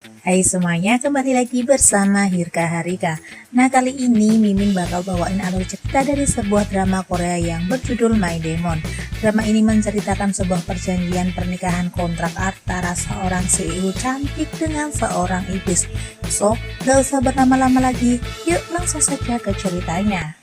Hai semuanya, kembali lagi bersama Hirka Harika. Nah, kali ini Mimin bakal bawain alur cerita dari sebuah drama Korea yang berjudul My Demon. Drama ini menceritakan sebuah perjanjian pernikahan kontrak antara seorang CEO cantik dengan seorang iblis. So, gak usah berlama-lama lagi, yuk langsung saja ke ceritanya.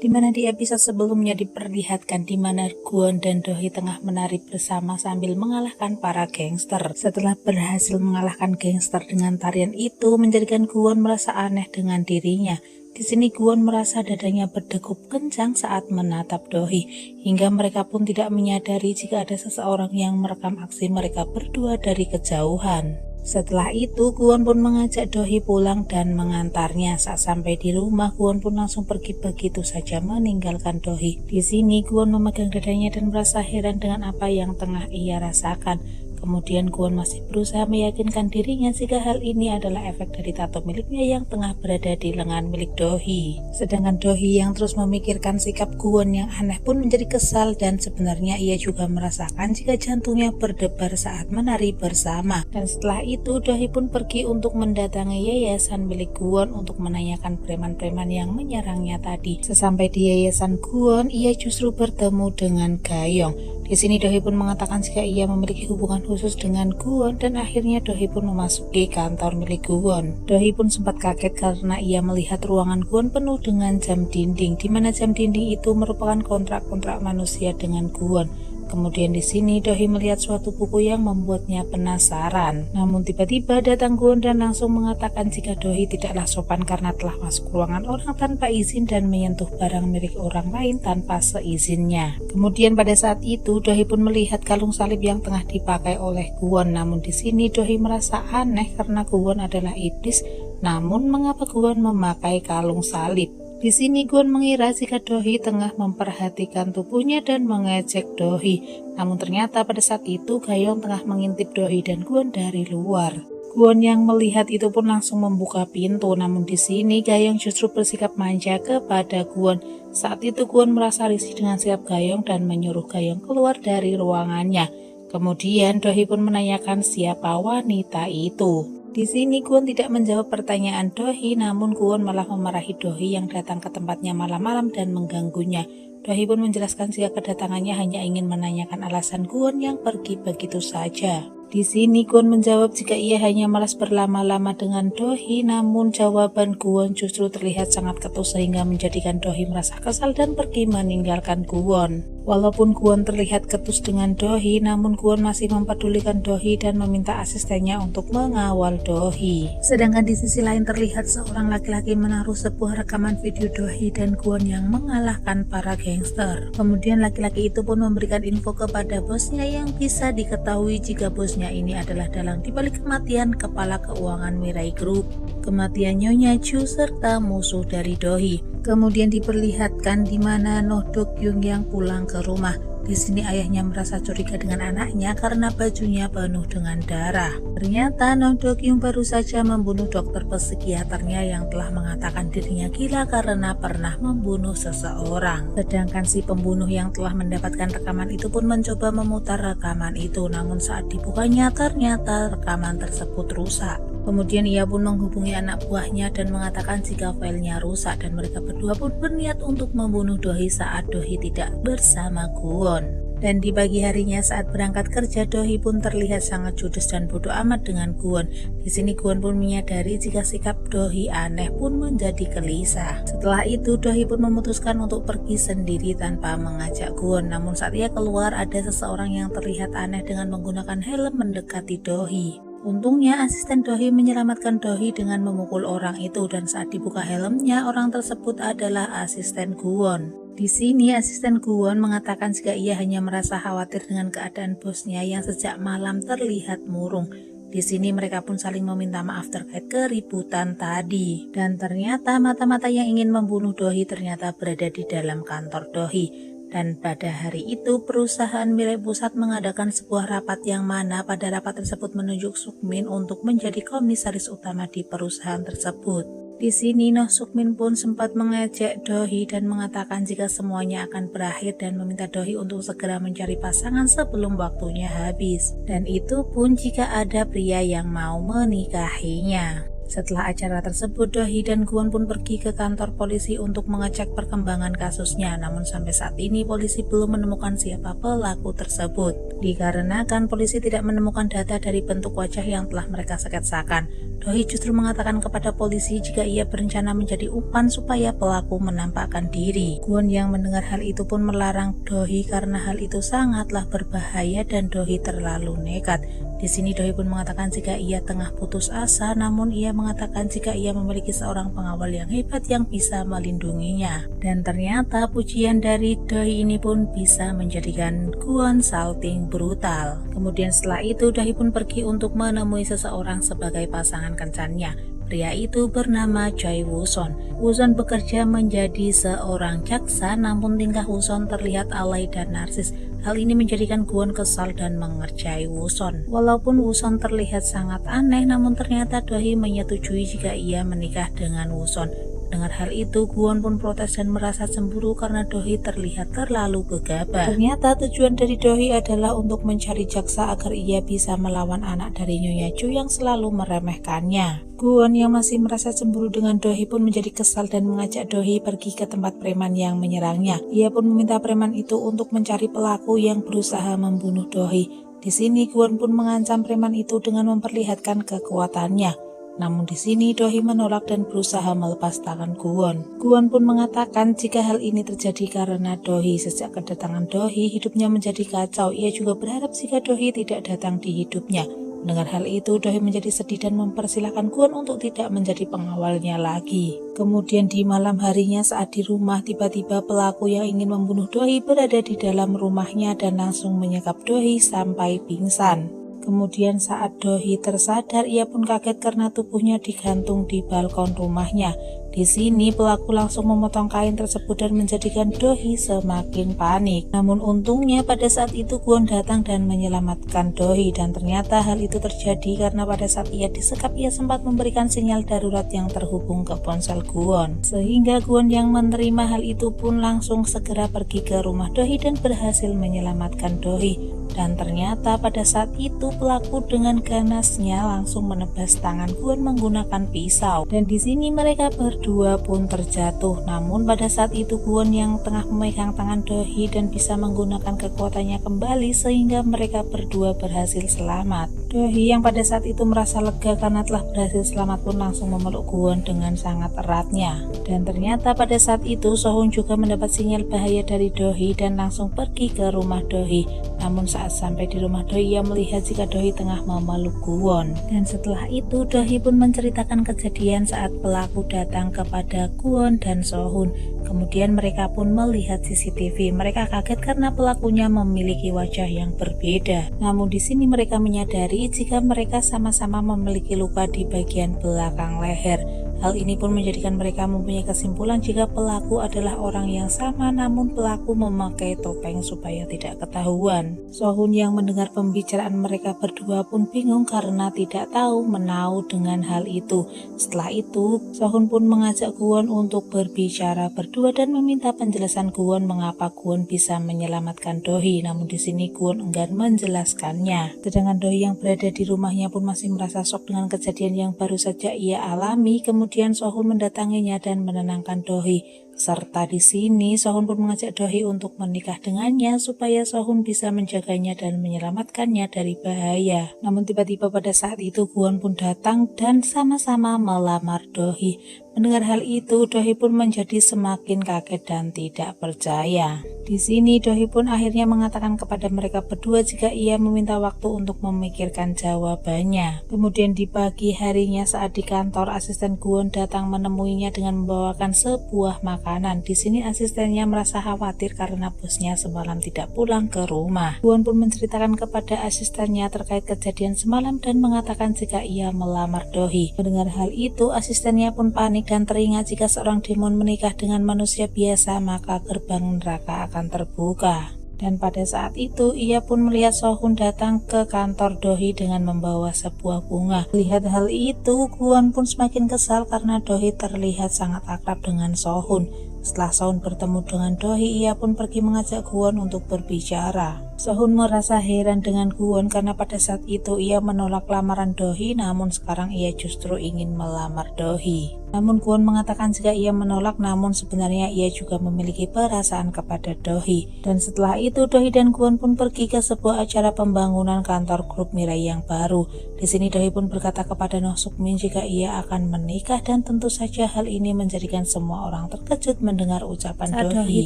Dimana di episode sebelumnya diperlihatkan dimana Kwon dan Do-hee tengah menari bersama sambil mengalahkan para gangster. Setelah berhasil mengalahkan gangster dengan tarian itu, menjadikan Kwon merasa aneh dengan dirinya. Di sini Kwon merasa dadanya berdegup kencang saat menatap Do-hee, hingga mereka pun tidak menyadari jika ada seseorang yang merekam aksi mereka berdua dari kejauhan. Setelah itu, Kwon pun mengajak Do-hee pulang dan mengantarnya. Saat sampai di rumah, Kwon pun langsung pergi begitu saja meninggalkan Do-hee. Di sini, Kwon memegang dadanya dan merasa heran dengan apa yang tengah ia rasakan. Kemudian Kwon masih berusaha meyakinkan dirinya jika hal ini adalah efek dari tato miliknya yang tengah berada di lengan milik Do-hee. Sedangkan Do-hee yang terus memikirkan sikap Kwon yang aneh pun menjadi kesal, dan sebenarnya ia juga merasakan jika jantungnya berdebar saat menari bersama. Dan setelah itu Do-hee pun pergi untuk mendatangi yayasan milik Kwon untuk menanyakan preman-preman yang menyerangnya tadi. Sesampai di yayasan Kwon, ia justru bertemu dengan Gayong. Di sini Do-hee pun mengatakan jika ia memiliki hubungan khusus dengan Kwon, dan akhirnya Do-hee pun memasuki kantor milik Kwon. Do-hee pun sempat kaget karena ia melihat ruangan Kwon penuh dengan jam dinding, di mana jam dinding itu merupakan kontrak-kontrak manusia dengan Kwon. Kemudian di sini Do-hee melihat suatu buku yang membuatnya penasaran. Namun tiba-tiba datang Kwon dan langsung mengatakan jika Do-hee tidaklah sopan karena telah masuk ruangan orang tanpa izin dan menyentuh barang milik orang lain tanpa seizinnya. Kemudian pada saat itu Do-hee pun melihat kalung salib yang tengah dipakai oleh Kwon. Namun di sini Do-hee merasa aneh karena Kwon adalah iblis. Namun mengapa Kwon memakai kalung salib? Di sini Kwon mengira jika Do-hee tengah memperhatikan tubuhnya dan mengejek Do-hee. Namun ternyata pada saat itu Gayong tengah mengintip Do-hee dan Kwon dari luar. Kwon yang melihat itu pun langsung membuka pintu. Namun di sini Gayong justru bersikap manja kepada Kwon. Saat itu Kwon merasa risih dengan sikap Gayong dan menyuruh Gayong keluar dari ruangannya. Kemudian Do-hee pun menanyakan siapa wanita itu. Di sini Kwon tidak menjawab pertanyaan Do-hee, namun Kwon malah memarahi Do-hee yang datang ke tempatnya malam-malam dan mengganggunya. Do-hee pun menjelaskan jika kedatangannya hanya ingin menanyakan alasan Kwon yang pergi begitu saja. Di sini Kwon menjawab jika ia hanya malas berlama-lama dengan Do-hee, namun jawaban Kwon justru terlihat sangat ketus sehingga menjadikan Do-hee merasa kesal dan pergi meninggalkan Kwon. Walaupun Kwon terlihat ketus dengan Do-hee, namun Kwon masih mempedulikan Do-hee dan meminta asistennya untuk mengawal Do-hee. Sedangkan di sisi lain terlihat seorang laki-laki menaruh sebuah rekaman video Do-hee dan Kwon yang mengalahkan para gangster. Kemudian laki-laki itu pun memberikan info kepada bosnya yang bisa diketahui jika bosnya ini adalah dalang dibalik kematian kepala keuangan Mirai Group, kematian Nyonya Chu serta musuh dari Do-hee. Kemudian diperlihatkan di mana Noh Do-kyung yang pulang ke rumah. Di sini ayahnya merasa curiga dengan anaknya karena bajunya penuh dengan darah. Ternyata Noh Do-kyung baru saja membunuh dokter psikiaternya yang telah mengatakan dirinya gila karena pernah membunuh seseorang. Sedangkan si pembunuh yang telah mendapatkan rekaman itu pun mencoba memutar rekaman itu, namun saat dibukanya ternyata rekaman tersebut rusak. Kemudian ia pun menghubungi anak buahnya dan mengatakan jika filenya rusak, dan mereka berdua pun berniat untuk membunuh Do-hee saat Do-hee tidak bersama Kwon. Dan di pagi harinya saat berangkat kerja, Do-hee pun terlihat sangat judes dan bodoh amat dengan Kwon. Di sini Kwon pun menyadari jika sikap Do-hee aneh pun menjadi gelisah. Setelah itu Do-hee pun memutuskan untuk pergi sendiri tanpa mengajak Kwon. Namun saat ia keluar, ada seseorang yang terlihat aneh dengan menggunakan helm mendekati Do-hee. Untungnya asisten Do-hee menyelamatkan Do-hee dengan memukul orang itu, dan saat dibuka helmnya, orang tersebut adalah asisten Kwon. Di sini asisten Kwon mengatakan jika ia hanya merasa khawatir dengan keadaan bosnya yang sejak malam terlihat murung. Di sini mereka pun saling meminta maaf terkait keributan tadi. Dan ternyata mata-mata yang ingin membunuh Do-hee ternyata berada di dalam kantor Do-hee. Dan pada hari itu perusahaan milik pusat mengadakan sebuah rapat yang mana pada rapat tersebut menunjuk Sukmin untuk menjadi komisaris utama di perusahaan tersebut. Di sini Noh Sukmin pun sempat mengejek Dohee dan mengatakan jika semuanya akan berakhir dan meminta Dohee untuk segera mencari pasangan sebelum waktunya habis. Dan itu pun jika ada pria yang mau menikahinya. Setelah acara tersebut, Dohee dan Kwon pun pergi ke kantor polisi untuk mengecek perkembangan kasusnya. Namun sampai saat ini polisi belum menemukan siapa pelaku tersebut. Dikarenakan polisi tidak menemukan data dari bentuk wajah yang telah mereka sketsakan. Dohee justru mengatakan kepada polisi jika ia berencana menjadi umpan supaya pelaku menampakkan diri. Kwon yang mendengar hal itu pun melarang Dohee karena hal itu sangatlah berbahaya dan Dohee terlalu nekat. Di sini Dohee pun mengatakan jika ia tengah putus asa, namun ia mengatakan jika ia memiliki seorang pengawal yang hebat yang bisa melindunginya. Dan ternyata pujian dari Dohee ini pun bisa menjadikan Kwon salting brutal. Kemudian setelah itu Dohee pun pergi untuk menemui seseorang sebagai pasangan kencannya. Pria itu bernama Choi Woo-son. Woo-son bekerja menjadi seorang jaksa, namun tingkah Woo-son terlihat alay dan narsis. Hal ini menjadikan Kwon kesal dan mengerjai Woo-son. Walaupun Woo-son terlihat sangat aneh, namun ternyata Dohee menyetujui jika ia menikah dengan Woo-son. Dengar hal itu, Kwon pun protes dan merasa cemburu karena Dohee terlihat terlalu gegabah. Ternyata tujuan dari Dohee adalah untuk mencari jaksa agar ia bisa melawan anak dari Nyonya Chu yang selalu meremehkannya. Kwon yang masih merasa cemburu dengan Dohee pun menjadi kesal dan mengajak Dohee pergi ke tempat preman yang menyerangnya. Ia pun meminta preman itu untuk mencari pelaku yang berusaha membunuh Dohee. Di sini Kwon pun mengancam preman itu dengan memperlihatkan kekuatannya. Namun di sini Dohee menolak dan berusaha melepas tangan Kwon. Kwon pun mengatakan jika hal ini terjadi karena Dohee. Sejak kedatangan Dohee, hidupnya menjadi kacau. Ia juga berharap jika Dohee tidak datang di hidupnya. Mendengar hal itu, Dohee menjadi sedih dan mempersilahkan Kwon untuk tidak menjadi pengawalnya lagi. Kemudian di malam harinya saat di rumah, tiba-tiba pelaku yang ingin membunuh Dohee berada di dalam rumahnya dan langsung menyekap Dohee sampai pingsan. Kemudian saat Dohee tersadar, ia pun kaget karena tubuhnya digantung di balkon rumahnya. Di sini pelaku langsung memotong kain tersebut dan menjadikan Dohee semakin panik. Namun untungnya pada saat itu Kwon datang dan menyelamatkan Dohee, dan ternyata hal itu terjadi karena pada saat ia disekap ia sempat memberikan sinyal darurat yang terhubung ke ponsel Kwon. Sehingga Kwon yang menerima hal itu pun langsung segera pergi ke rumah Dohee dan berhasil menyelamatkan Dohee. Dan ternyata pada saat itu pelaku dengan ganasnya langsung menebas tangan Kwon menggunakan pisau. Dan di sini mereka berdua pun terjatuh. Namun pada saat itu Kwon yang tengah memegang tangan Dohee dan bisa menggunakan kekuatannya kembali sehingga mereka berdua berhasil selamat. Dohee yang pada saat itu merasa lega karena telah berhasil selamat pun langsung memeluk Kwon dengan sangat eratnya. Dan ternyata pada saat itu Sohun juga mendapat sinyal bahaya dari Dohee dan langsung pergi ke rumah Dohee. Namun saat sampai di rumah Dohee, ia melihat jika Dohee tengah memeluk Kwon. Dan setelah itu Dohee pun menceritakan kejadian saat pelaku datang kepada Kwon dan Sohun. Kemudian mereka pun melihat CCTV. Mereka kaget karena pelakunya memiliki wajah yang berbeda. Namun di sini mereka menyadari jika mereka sama-sama memiliki luka di bagian belakang leher. Hal ini pun menjadikan mereka mempunyai kesimpulan jika pelaku adalah orang yang sama, namun pelaku memakai topeng supaya tidak ketahuan. Sohun yang mendengar pembicaraan mereka berdua pun bingung karena tidak tahu menau dengan hal itu. Setelah itu, Sohun pun mengajak Kwon untuk berbicara berdua dan meminta penjelasan Kwon mengapa Kwon bisa menyelamatkan Dohee. Namun di sini Kwon enggan menjelaskannya. Sedangkan Dohee yang berada di rumahnya pun masih merasa shock dengan kejadian yang baru saja ia alami. Kemudian Sohun mendatanginya dan menenangkan Dohee. Serta di sini Sohun pun mengajak Dohee untuk menikah dengannya supaya Sohun bisa menjaganya dan menyelamatkannya dari bahaya. Namun tiba-tiba pada saat itu Kwon pun datang dan sama-sama melamar Dohee. Mendengar hal itu, Dohee pun menjadi semakin kaget dan tidak percaya. Di sini Dohee pun akhirnya mengatakan kepada mereka berdua jika ia meminta waktu untuk memikirkan jawabannya. Kemudian di pagi harinya saat di kantor, asisten Kwon datang menemuinya dengan membawakan sebuah makanan. Di sini asistennya merasa khawatir karena bosnya semalam tidak pulang ke rumah. Kwon pun menceritakan kepada asistennya terkait kejadian semalam dan mengatakan jika ia melamar Dohee. Mendengar hal itu, asistennya pun panik dan teringat jika seorang demon menikah dengan manusia biasa maka gerbang neraka akan terbuka. Dan pada saat itu ia pun melihat Sohun datang ke kantor Dohee dengan membawa sebuah bunga. Melihat hal itu, Kwon pun semakin kesal karena Dohee terlihat sangat akrab dengan Sohun. Setelah Sohun bertemu dengan Dohee, ia pun pergi mengajak Kwon untuk berbicara. Sohun merasa heran dengan Kwon karena pada saat itu ia menolak lamaran Dohee, namun sekarang ia justru ingin melamar Dohee. Namun Kwon mengatakan jika ia menolak, namun sebenarnya ia juga memiliki perasaan kepada Dohee. Dan setelah itu Dohee dan Kwon pun pergi ke sebuah acara pembangunan kantor grup Mirai yang baru. Di sini Dohee pun berkata kepada Noh Sukmin jika ia akan menikah, dan tentu saja hal ini menjadikan semua orang terkejut mendengar ucapan Dohee. Saat Dohee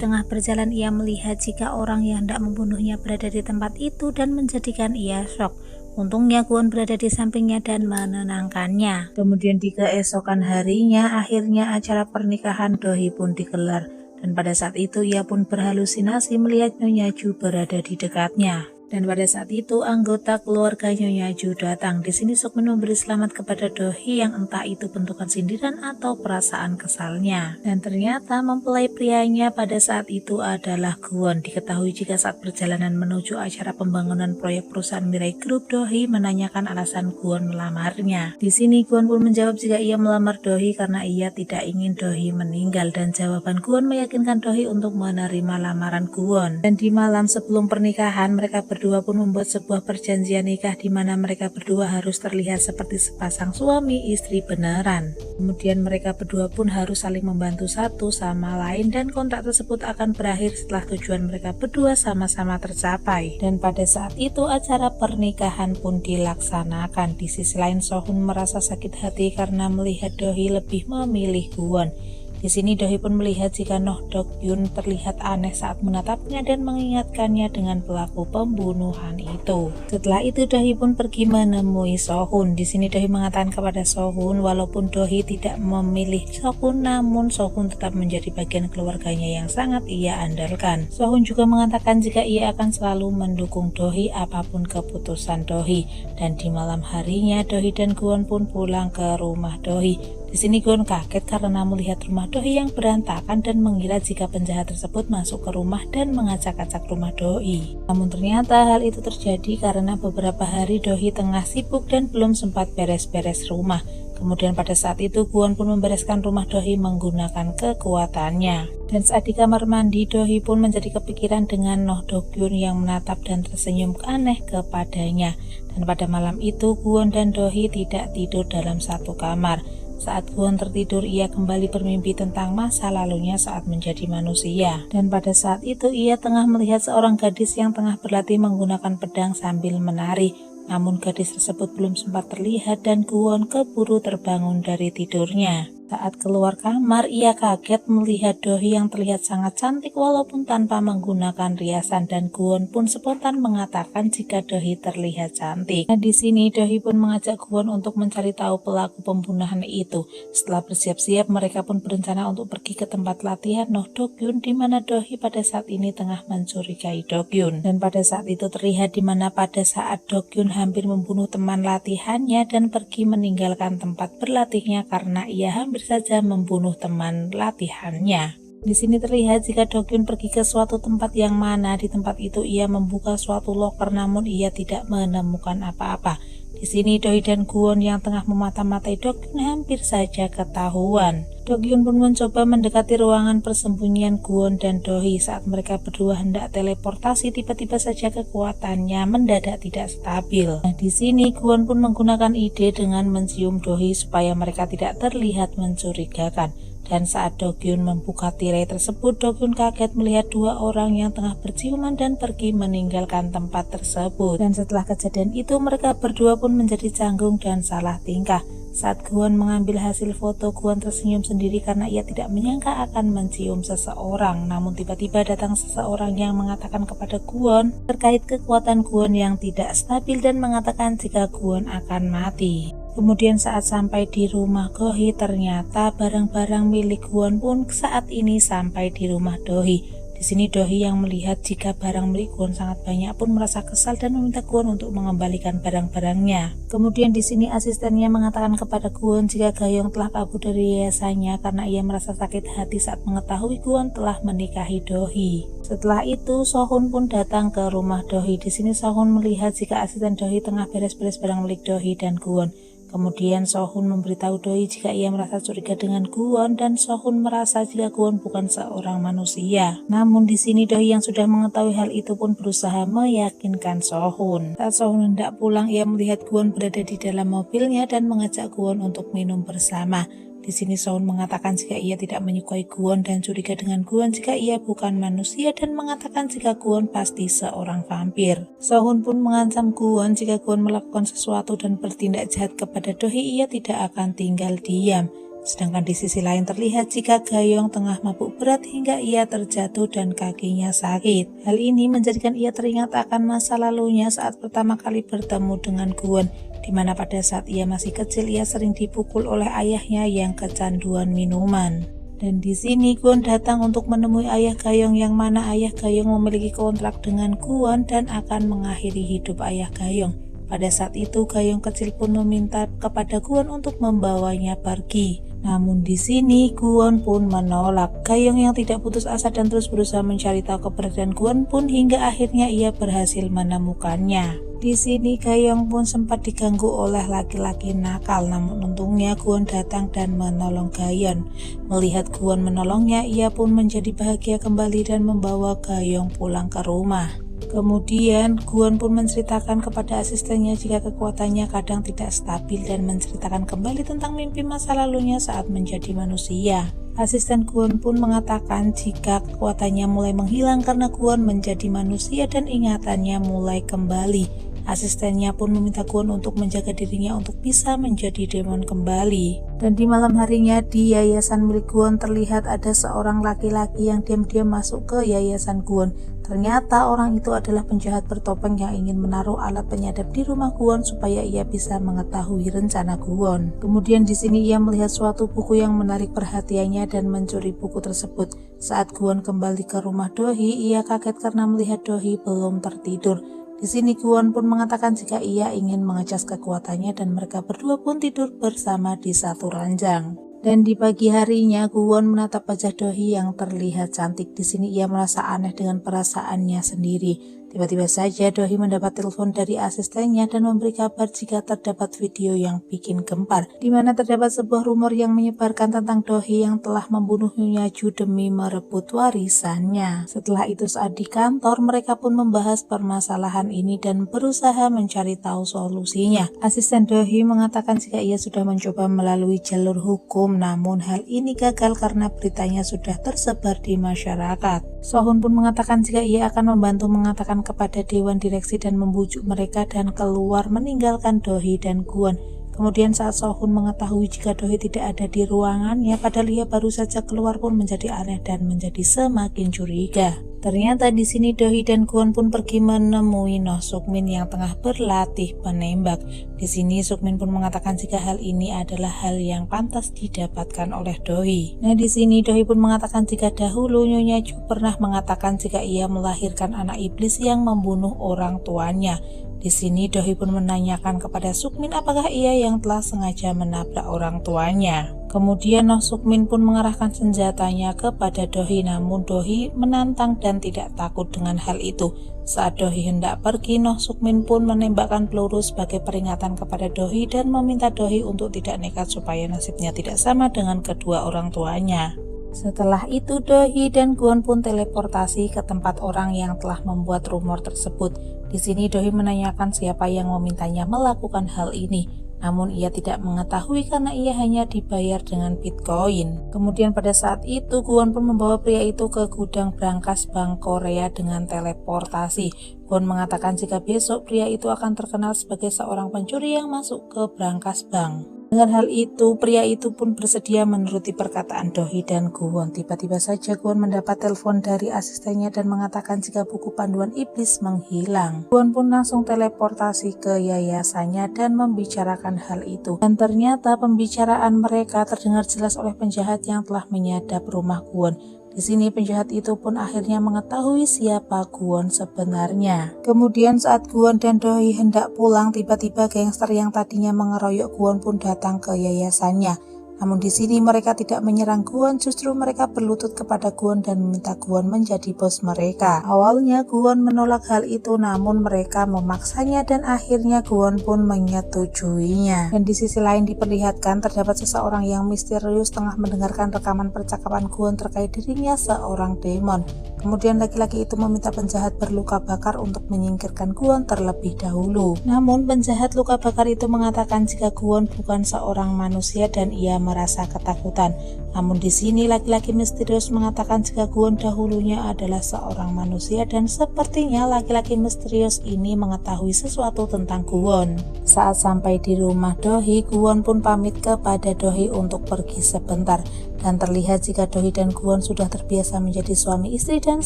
tengah berjalan, ia melihat jika orang yang hendak membunuhnya berada di tempat itu dan menjadikan ia shock. Untungnya Kwon berada di sampingnya dan menenangkannya. Kemudian di keesokan harinya, akhirnya acara pernikahan Dohee pun digelar. Dan pada saat itu ia pun berhalusinasi melihat Nyonya Ju berada di dekatnya. Dan pada saat itu anggota keluarga Nyonya Ju datang. Di sini Sukmin memberi selamat kepada Dohee yang entah itu bentukan sindiran atau perasaan kesalnya. Dan ternyata mempelai prianya pada saat itu adalah Kwon. Diketahui jika saat perjalanan menuju acara pembangunan proyek perusahaan Mirai Group, Dohee menanyakan alasan Kwon melamarnya. Di sini Kwon pun menjawab jika ia melamar Dohee karena ia tidak ingin Dohee meninggal, dan jawaban Kwon meyakinkan Dohee untuk menerima lamaran Kwon. Dan di malam sebelum pernikahan, mereka berdua pun membuat sebuah perjanjian nikah di mana mereka berdua harus terlihat seperti sepasang suami istri beneran. Kemudian mereka berdua pun harus saling membantu satu sama lain, dan kontrak tersebut akan berakhir setelah tujuan mereka berdua sama-sama tercapai. Dan pada saat itu acara pernikahan pun dilaksanakan. Di sisi lain Sohun merasa sakit hati karena melihat Dohee lebih memilih Kwon. Di sini Dohee pun melihat jika Noh Dok-yun terlihat aneh saat menatapnya dan mengingatkannya dengan pelaku pembunuhan itu. Setelah itu Dohee pun pergi menemui Sohun. Di sini Dohee mengatakan kepada Sohun walaupun Dohee tidak memilih Sohun, namun Sohun tetap menjadi bagian keluarganya yang sangat ia andalkan. Sohun juga mengatakan jika ia akan selalu mendukung Dohee apapun keputusan Dohee. Dan di malam harinya Dohee dan Kwon pun pulang ke rumah Dohee. Di sini Kwon kaget karena melihat rumah Dohee yang berantakan dan mengira jika penjahat tersebut masuk ke rumah dan mengacak-acak rumah Dohee. Namun ternyata hal itu terjadi karena beberapa hari Dohee tengah sibuk dan belum sempat beres-beres rumah. Kemudian pada saat itu Kwon pun membereskan rumah Dohee menggunakan kekuatannya. Dan saat di kamar mandi, Dohee pun menjadi kepikiran dengan Noh Dok-yun yang menatap dan tersenyum aneh kepadanya. Dan pada malam itu Kwon dan Dohee tidak tidur dalam satu kamar. Saat Kwon tertidur, ia kembali bermimpi tentang masa lalunya saat menjadi manusia. Dan pada saat itu ia tengah melihat seorang gadis yang tengah berlatih menggunakan pedang sambil menari. Namun gadis tersebut belum sempat terlihat dan Kwon keburu terbangun dari tidurnya. Saat keluar kamar, ia kaget melihat Dohee yang terlihat sangat cantik walaupun tanpa menggunakan riasan, dan Kwon pun spontan mengatakan jika Dohee terlihat cantik. Nah, di sini Dohee pun mengajak Kwon untuk mencari tahu pelaku pembunuhan itu. Setelah bersiap-siap, mereka pun berencana untuk pergi ke tempat latihan Noh Dok-yun di mana Dohee pada saat ini tengah mencurigai Dok-yun. Dan pada saat itu terlihat di mana pada saat Dok-yun hampir membunuh teman latihannya dan pergi meninggalkan tempat berlatihnya karena ia hampir saja membunuh teman latihannya. Di sini terlihat jika Dok-yun pergi ke suatu tempat yang mana di tempat itu ia membuka suatu loker namun ia tidak menemukan apa-apa. Di sini Dohee dan Kwon yang tengah memata-matai Dok-yun hampir saja ketahuan. Dok-yun pun mencoba mendekati ruangan persembunyian Kwon dan Dohee. Saat mereka berdua hendak teleportasi, tiba-tiba saja kekuatannya mendadak tidak stabil. Nah, di sini Kwon pun menggunakan ide dengan mencium Dohee supaya mereka tidak terlihat mencurigakan. Dan saat Dok-yun membuka tirai tersebut, Dok-yun kaget melihat dua orang yang tengah berciuman dan pergi meninggalkan tempat tersebut. Dan setelah kejadian itu, mereka berdua pun menjadi canggung dan salah tingkah. Saat Kwon mengambil hasil foto, Kwon tersenyum sendiri karena ia tidak menyangka akan mencium seseorang. Namun tiba-tiba datang seseorang yang mengatakan kepada Kwon terkait kekuatan Kwon yang tidak stabil dan mengatakan jika Kwon akan mati. Kemudian saat sampai di rumah Dohee, ternyata barang-barang milik Kwon pun saat ini sampai di rumah Dohee. Di sini Dohee yang melihat jika barang milik Kwon sangat banyak pun merasa kesal dan meminta Kwon untuk mengembalikan barang-barangnya. Kemudian di sini asistennya mengatakan kepada Kwon jika Gayong telah kabur dari yayasannya karena ia merasa sakit hati saat mengetahui Kwon telah menikahi Dohee. Setelah itu Sohun pun datang ke rumah Dohee. Di sini Sohun melihat jika asisten Dohee tengah beres-beres barang milik Dohee dan Kwon. Kemudian Sohun memberitahu Dohee jika ia merasa curiga dengan Kwon dan Sohun merasa jika Kwon bukan seorang manusia. Namun di sini Dohee yang sudah mengetahui hal itu pun berusaha meyakinkan Sohun. Saat Sohun hendak pulang, ia melihat Kwon berada di dalam mobilnya dan mengajak Kwon untuk minum bersama. Di sini Sohun mengatakan jika ia tidak menyukai Kwon dan curiga dengan Kwon jika ia bukan manusia dan mengatakan jika Kwon pasti seorang vampir. Sohun pun mengancam Kwon jika Kwon melakukan sesuatu dan bertindak jahat kepada Dohee, ia tidak akan tinggal diam. Sedangkan di sisi lain terlihat jika Gayong tengah mabuk berat hingga ia terjatuh dan kakinya sakit. Hal ini menjadikan ia teringat akan masa lalunya saat pertama kali bertemu dengan Kwon, di mana pada saat ia masih kecil ia sering dipukul oleh ayahnya yang kecanduan minuman. Dan di sini Kwon datang untuk menemui ayah Gayong yang mana ayah Gayong memiliki kontrak dengan Kwon dan akan mengakhiri hidup ayah Gayong. Pada saat itu Gayong kecil pun meminta kepada Kwon untuk membawanya pergi. Namun di sini Kwon pun menolak. Gayong yang tidak putus asa dan terus berusaha mencari tahu keberadaan Kwon pun hingga akhirnya ia berhasil menemukannya. Di sini Gayong pun sempat diganggu oleh laki-laki nakal, namun untungnya Kwon datang dan menolong Gayong. Melihat Kwon menolongnya, ia pun menjadi bahagia kembali dan membawa Gayong pulang ke rumah. Kemudian Kwon pun menceritakan kepada asistennya jika kekuatannya kadang tidak stabil dan menceritakan kembali tentang mimpi masa lalunya saat menjadi manusia. Asisten Kwon pun mengatakan jika kekuatannya mulai menghilang karena Kwon menjadi manusia dan ingatannya mulai kembali. Asistennya pun meminta Kwon untuk menjaga dirinya untuk bisa menjadi demon kembali. Dan di malam harinya di yayasan milik Kwon terlihat ada seorang laki-laki yang diam-diam masuk ke yayasan Kwon. Ternyata orang itu adalah penjahat bertopeng yang ingin menaruh alat penyadap di rumah Kwon supaya ia bisa mengetahui rencana Kwon. Kemudian di sini ia melihat suatu buku yang menarik perhatiannya dan mencuri buku tersebut. Saat Kwon kembali ke rumah Dohee, ia kaget karena melihat Dohee belum tertidur. Di sini Kwon pun mengatakan jika ia ingin mengecas kekuatannya dan mereka berdua pun tidur bersama di satu ranjang. Dan di pagi harinya Kwon menatap wajah Dohee yang terlihat cantik. Di sini ia merasa aneh dengan perasaannya sendiri. Tiba-tiba saja Dohee mendapat telepon dari asistennya dan memberi kabar jika terdapat video yang bikin gempar, di mana terdapat sebuah rumor yang menyebarkan tentang Dohee yang telah membunuh Nyonya Ju demi merebut warisannya. Setelah itu saat di kantor mereka pun membahas permasalahan ini dan berusaha mencari tahu solusinya. Asisten Dohee mengatakan jika ia sudah mencoba melalui jalur hukum, namun hal ini gagal karena beritanya sudah tersebar di masyarakat. Sohun pun mengatakan jika ia akan membantu mengatakan kepada dewan direksi dan membujuk mereka dan keluar meninggalkan Dohee dan Kwon. Kemudian saat Sohun mengetahui jika Dohee tidak ada di ruangannya padahal ia baru saja keluar pun menjadi aneh dan menjadi semakin curiga. Ternyata di sini Dohee dan Kwon pun pergi menemui Noh Sukmin yang tengah berlatih penembak. Di sini Sukmin pun mengatakan jika hal ini adalah hal yang pantas didapatkan oleh Dohee. Nah di sini Dohee pun mengatakan jika dahulu Nyonya Ju pernah mengatakan jika ia melahirkan anak iblis yang membunuh orang tuanya. Di sini Dohee pun menanyakan kepada Sukmin apakah ia yang telah sengaja menabrak orang tuanya. Kemudian Noh Sukmin pun mengarahkan senjatanya kepada Dohee, namun Dohee menantang dan tidak takut dengan hal itu. Saat Dohee hendak pergi, Noh Sukmin pun menembakkan peluru sebagai peringatan kepada Dohee dan meminta Dohee untuk tidak nekat supaya nasibnya tidak sama dengan kedua orang tuanya. Setelah itu Dohee dan Kwon pun teleportasi ke tempat orang yang telah membuat rumor tersebut. Di sini Dohee menanyakan siapa yang memintanya melakukan hal ini. Namun ia tidak mengetahui karena ia hanya dibayar dengan Bitcoin. Kemudian pada saat itu Kwon pun membawa pria itu ke gudang brankas Bank Korea dengan teleportasi. Kwon mengatakan jika besok pria itu akan terkenal sebagai seorang pencuri yang masuk ke brankas bank. Dengan hal itu, pria itu pun bersedia menuruti perkataan Dohee dan Kwon. Tiba-tiba saja Kwon mendapat telepon dari asistennya dan mengatakan jika buku panduan iblis menghilang. Kwon pun langsung teleportasi ke yayasannya dan membicarakan hal itu. Dan ternyata pembicaraan mereka terdengar jelas oleh penjahat yang telah menyadap rumah Kwon. Di sini penjahat itu pun akhirnya mengetahui siapa Kwon sebenarnya. Kemudian saat Kwon dan Do-hee hendak pulang, tiba-tiba gangster yang tadinya mengeroyok Kwon pun datang ke yayasannya. Namun di sini mereka tidak menyerang Kwon, justru mereka berlutut kepada Kwon dan meminta Kwon menjadi bos mereka. Awalnya Kwon menolak hal itu, namun mereka memaksanya dan akhirnya Kwon pun menyetujuinya. Dan di sisi lain diperlihatkan terdapat seseorang yang misterius tengah mendengarkan rekaman percakapan Kwon terkait dirinya seorang demon. Kemudian laki-laki itu meminta penjahat berluka bakar untuk menyingkirkan Kwon terlebih dahulu. Namun penjahat luka bakar itu mengatakan jika Kwon bukan seorang manusia dan ia merasa ketakutan. Namun di sini laki-laki misterius mengatakan jika Kwon dahulunya adalah seorang manusia dan sepertinya laki-laki misterius ini mengetahui sesuatu tentang Kwon. Saat sampai di rumah Do-hee, Kwon pun pamit kepada Do-hee untuk pergi sebentar. Dan terlihat jika Do-hee dan Kwon sudah terbiasa menjadi suami istri dan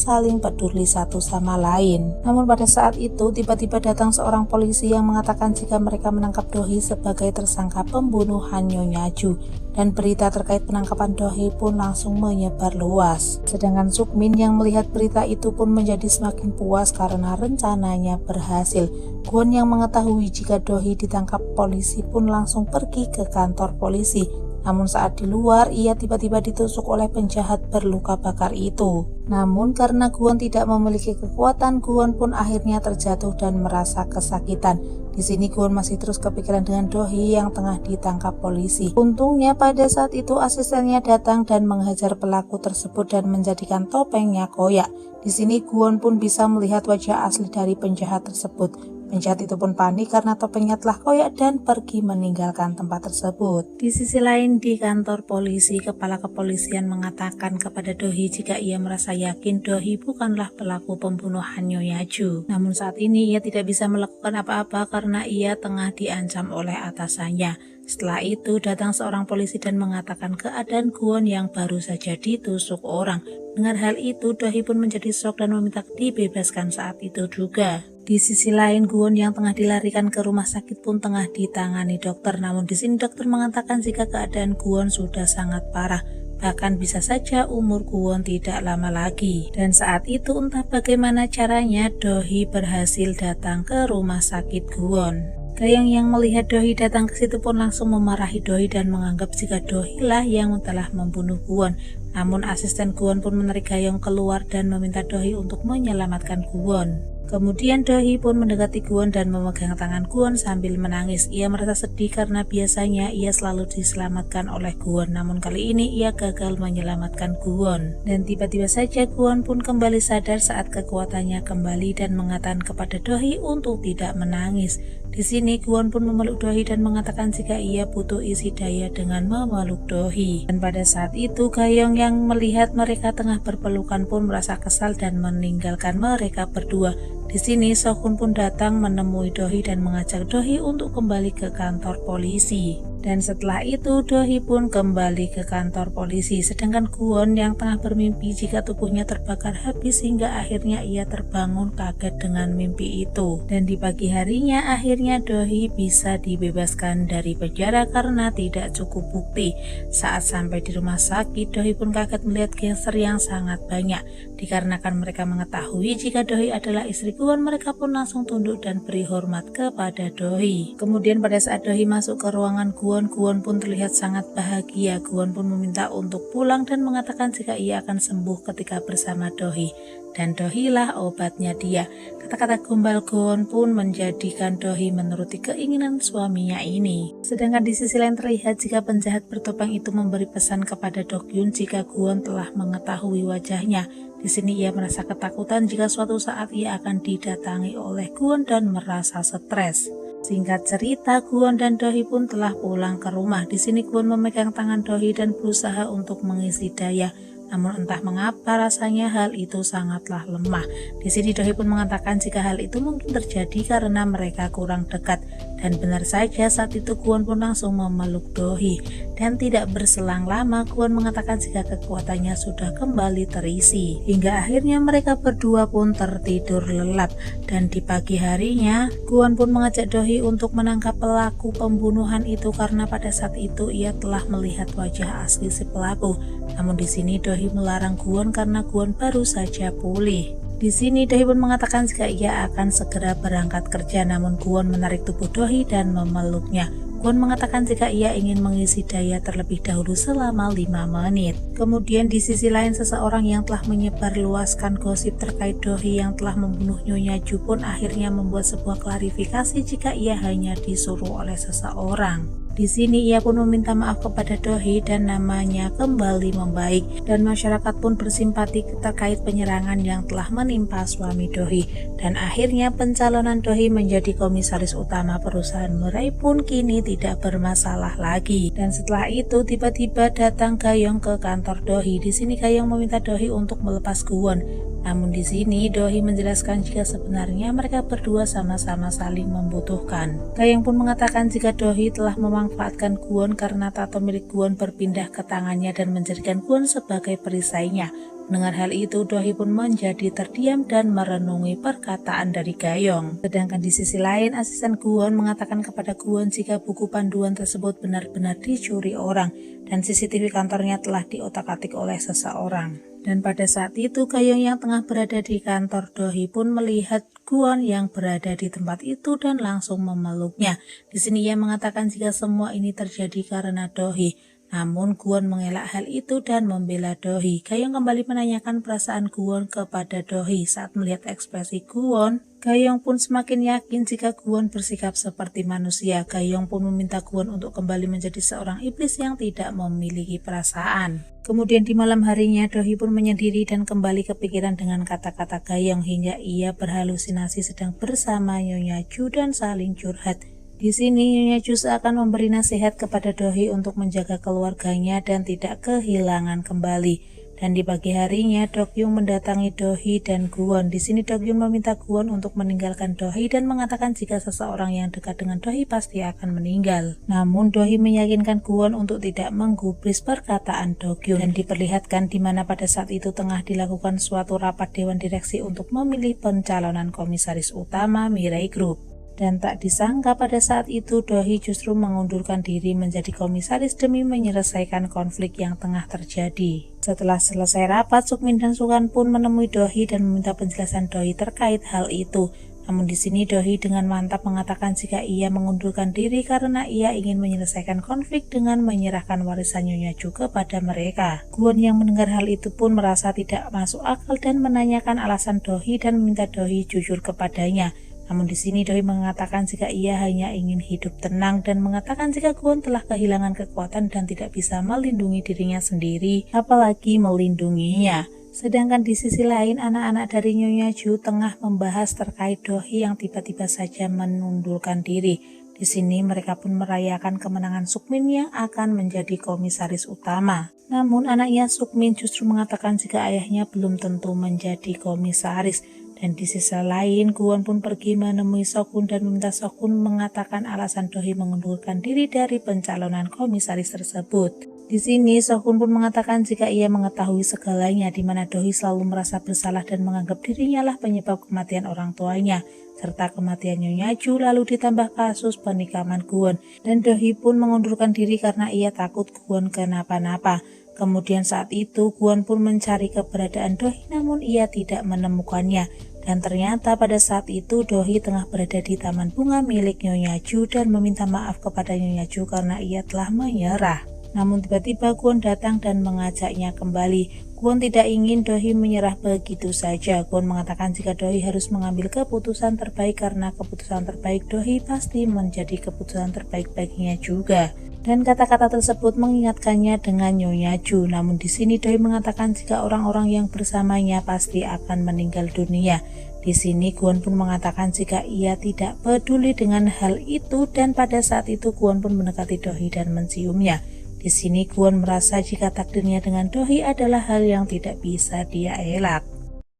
saling peduli satu sama lain. Namun pada saat itu tiba-tiba datang seorang polisi yang mengatakan jika mereka menangkap Do-hee sebagai tersangka pembunuhan Nyonya Ju. Dan berita terkait penangkapan Do-hee pun langsung menyebar luas. Sedangkan Sukmin yang melihat berita itu pun menjadi semakin puas karena rencananya berhasil. Kwon yang mengetahui jika Do-hee ditangkap polisi pun langsung pergi ke kantor polisi. Namun saat di luar, ia tiba-tiba ditusuk oleh penjahat berluka bakar itu. Namun karena Kwon tidak memiliki kekuatan, Kwon pun akhirnya terjatuh dan merasa kesakitan. Di sini Kwon masih terus kepikiran dengan Do-hee yang tengah ditangkap polisi. Untungnya pada saat itu asistennya datang dan menghajar pelaku tersebut dan menjadikan topengnya koyak. Di sini Kwon pun bisa melihat wajah asli dari penjahat tersebut. Penjahat itu pun panik karena topengnya telah koyak dan pergi meninggalkan tempat tersebut. Di sisi lain di kantor polisi, kepala kepolisian mengatakan kepada Do-hee jika ia merasa yakin Do-hee bukanlah pelaku pembunuhan Nyonya Ju. Namun saat ini ia tidak bisa melakukan apa-apa karena ia tengah diancam oleh atasannya. Setelah itu datang seorang polisi dan mengatakan keadaan Kwon yang baru saja ditusuk orang. Dengar hal itu, Do-hee pun menjadi shock dan meminta dibebaskan saat itu juga. Di sisi lain, Kwon yang tengah dilarikan ke rumah sakit pun tengah ditangani dokter. Namun di sini dokter mengatakan jika keadaan Kwon sudah sangat parah. Bahkan bisa saja umur Kwon tidak lama lagi. Dan saat itu entah bagaimana caranya Do-hee berhasil datang ke rumah sakit Kwon. Gayong yang melihat Do-hee datang ke situ pun langsung memarahi Do-hee dan menganggap jika Do-hee lah yang telah membunuh Kwon. Namun asisten Kwon pun menarik Gayong keluar dan meminta Do-hee untuk menyelamatkan Kwon. Kemudian Do-hee pun mendekati Kwon dan memegang tangan Kwon sambil menangis. Ia merasa sedih karena biasanya ia selalu diselamatkan oleh Kwon, namun kali ini ia gagal menyelamatkan Kwon. Dan tiba-tiba saja Kwon pun kembali sadar saat kekuatannya kembali dan mengatakan kepada Do-hee untuk tidak menangis. Di sini Kwon pun memeluk Do-hee dan mengatakan jika ia butuh isi daya dengan memeluk Do-hee. Dan pada saat itu Gayong yang melihat mereka tengah berpelukan pun merasa kesal dan meninggalkan mereka berdua. Di sini Sokun pun datang menemui Do-hee dan mengajak Do-hee untuk kembali ke kantor polisi. Dan setelah itu Do-hee pun kembali ke kantor polisi. Sedangkan Kwon yang tengah bermimpi jika tubuhnya terbakar habis hingga akhirnya ia terbangun kaget dengan mimpi itu. Dan di pagi harinya akhirnya Do-hee bisa dibebaskan dari penjara karena tidak cukup bukti. Saat sampai di rumah sakit, Do-hee pun kaget melihat gangster yang sangat banyak. Dikarenakan mereka mengetahui jika Do-hee adalah istri Kwon, mereka pun langsung tunduk dan beri hormat kepada Do-hee. Kemudian pada saat Do-hee masuk ke ruangan Kwon pun terlihat sangat bahagia. Kwon pun meminta untuk pulang dan mengatakan jika ia akan sembuh ketika bersama Do-hee. Dan Do-hee lah obatnya dia. Kata-kata gombal Kwon pun menjadikan Do-hee menuruti keinginan suaminya ini. Sedangkan di sisi lain terlihat jika penjahat bertopeng itu memberi pesan kepada Do-kyun jika Kwon telah mengetahui wajahnya. Di sini ia merasa ketakutan jika suatu saat ia akan didatangi oleh Kwon dan merasa stres. Singkat cerita, Kwon dan Do-hee pun telah pulang ke rumah. Di sini Kwon memegang tangan Do-hee dan berusaha untuk mengisi daya. Namun entah mengapa rasanya hal itu sangatlah lemah. Di sini Do-hee pun mengatakan jika hal itu mungkin terjadi karena mereka kurang dekat. Dan benar saja saat itu Kwon pun langsung memeluk Dohee. Dan tidak berselang lama Kwon mengatakan jika kekuatannya sudah kembali terisi. Hingga akhirnya mereka berdua pun tertidur lelap. Dan di pagi harinya Kwon pun mengajak Dohee untuk menangkap pelaku pembunuhan itu karena pada saat itu ia telah melihat wajah asli si pelaku. Namun di sini Dohee melarang Kwon karena Kwon baru saja pulih. Di sini Dohee pun mengatakan jika ia akan segera berangkat kerja, namun Kwon menarik tubuh Dohee dan memeluknya. Kwon mengatakan jika ia ingin mengisi daya terlebih dahulu selama 5 menit. Kemudian di sisi lain seseorang yang telah menyebarluaskan gosip terkait Dohee yang telah membunuh Nyonya Ju pun akhirnya membuat sebuah klarifikasi jika ia hanya disuruh oleh seseorang. Di sini ia pun meminta maaf kepada Dohee dan namanya kembali membaik, dan masyarakat pun bersimpati terkait penyerangan yang telah menimpa suami Dohee. Dan akhirnya pencalonan Dohee menjadi komisaris utama perusahaan Mirai pun kini tidak bermasalah lagi. Dan setelah itu tiba-tiba datang Gayong ke kantor Dohee. Di sini Gayong meminta Dohee untuk melepas Kwon. Namun di sini Dohee menjelaskan jika sebenarnya mereka berdua sama-sama saling membutuhkan. Gayong pun mengatakan jika Dohee telah memanfaatkan Kwon karena tato milik Kwon berpindah ke tangannya dan menjadikan Kwon sebagai perisainya. Mendengar hal itu, Dohee pun menjadi terdiam dan merenungi perkataan dari Gayong. Sedangkan di sisi lain, asisten Kwon mengatakan kepada Kwon jika buku panduan tersebut benar-benar dicuri orang dan CCTV kantornya telah diotak-atik oleh seseorang. Dan pada saat itu Gayong yang tengah berada di kantor Dohee pun melihat Kwon yang berada di tempat itu dan langsung memeluknya. Di sini ia mengatakan jika semua ini terjadi karena Dohee. Namun Kwon mengelak hal itu dan membela Dohee. Gayong kembali menanyakan perasaan Kwon kepada Dohee. Saat melihat ekspresi Kwon, Gayong pun semakin yakin jika Kwon bersikap seperti manusia. Gayong pun meminta Kwon untuk kembali menjadi seorang iblis yang tidak memiliki perasaan. Kemudian di malam harinya Dohee pun menyendiri dan kembali kepikiran dengan kata-kata Gayong hingga ia berhalusinasi sedang bersama Nyonya Ju dan saling curhat. Di sini Nyonya Ju akan memberi nasihat kepada Dohee untuk menjaga keluarganya dan tidak kehilangan kembali. Dan di pagi harinya Dokyung mendatangi Dohee dan Kwon. Di sini Dokyung meminta Kwon untuk meninggalkan Dohee dan mengatakan jika seseorang yang dekat dengan Dohee pasti akan meninggal. Namun Dohee meyakinkan Kwon untuk tidak menggubris perkataan Dokyung dan diperlihatkan di mana pada saat itu tengah dilakukan suatu rapat dewan direksi untuk memilih pencalonan komisaris utama Mirai Group. Dan tak disangka pada saat itu Dohee justru mengundurkan diri menjadi komisaris demi menyelesaikan konflik yang tengah terjadi. Setelah selesai rapat, Sukmin dan Sukan pun menemui Dohee dan meminta penjelasan Dohee terkait hal itu. Namun di sini Dohee dengan mantap mengatakan jika ia mengundurkan diri karena ia ingin menyelesaikan konflik dengan menyerahkan warisan Nyonya Ju kepada mereka. Kwon yang mendengar hal itu pun merasa tidak masuk akal dan menanyakan alasan Dohee dan meminta Dohee jujur kepadanya. Namun di sini Dohee mengatakan jika ia hanya ingin hidup tenang dan mengatakan jika Kwon telah kehilangan kekuatan dan tidak bisa melindungi dirinya sendiri, apalagi melindunginya. Sedangkan di sisi lain anak-anak dari Nyonya Ju tengah membahas terkait Dohee yang tiba-tiba saja mengundurkan diri. Di sini mereka pun merayakan kemenangan Sukmin yang akan menjadi komisaris utama. Namun anaknya Sukmin justru mengatakan jika ayahnya belum tentu menjadi komisaris. Dan di sisi lain, Kwon pun pergi menemui Sokun dan meminta Sokun mengatakan alasan Dohee mengundurkan diri dari pencalonan komisaris tersebut. Di sini, Sokun pun mengatakan jika ia mengetahui segalanya di mana Dohee selalu merasa bersalah dan menganggap dirinya lah penyebab kematian orang tuanya, serta kematian Nyonya Ju lalu ditambah kasus penikaman Kwon. Dan Dohee pun mengundurkan diri karena ia takut Kwon kenapa-napa. Kemudian saat itu Kwon pun mencari keberadaan Dohee namun ia tidak menemukannya. Dan ternyata pada saat itu Dohee tengah berada di taman bunga milik Nyonya Ju dan meminta maaf kepada Nyonya Ju karena ia telah menyerah. Namun tiba-tiba Kwon datang dan mengajaknya kembali. Kwon tidak ingin Dohee menyerah begitu saja. Kwon mengatakan jika Dohee harus mengambil keputusan terbaik karena keputusan terbaik Dohee pasti menjadi keputusan terbaik baginya juga. Dan kata-kata tersebut mengingatkannya dengan Nyonya Ju. Namun di sini Dohee mengatakan jika orang-orang yang bersamanya pasti akan meninggal dunia. Di sini Kwon pun mengatakan jika ia tidak peduli dengan hal itu dan pada saat itu Kwon pun mendekati Dohee dan menciumnya. Di sini Kwon merasa jika takdirnya dengan Dohee adalah hal yang tidak bisa dia elak.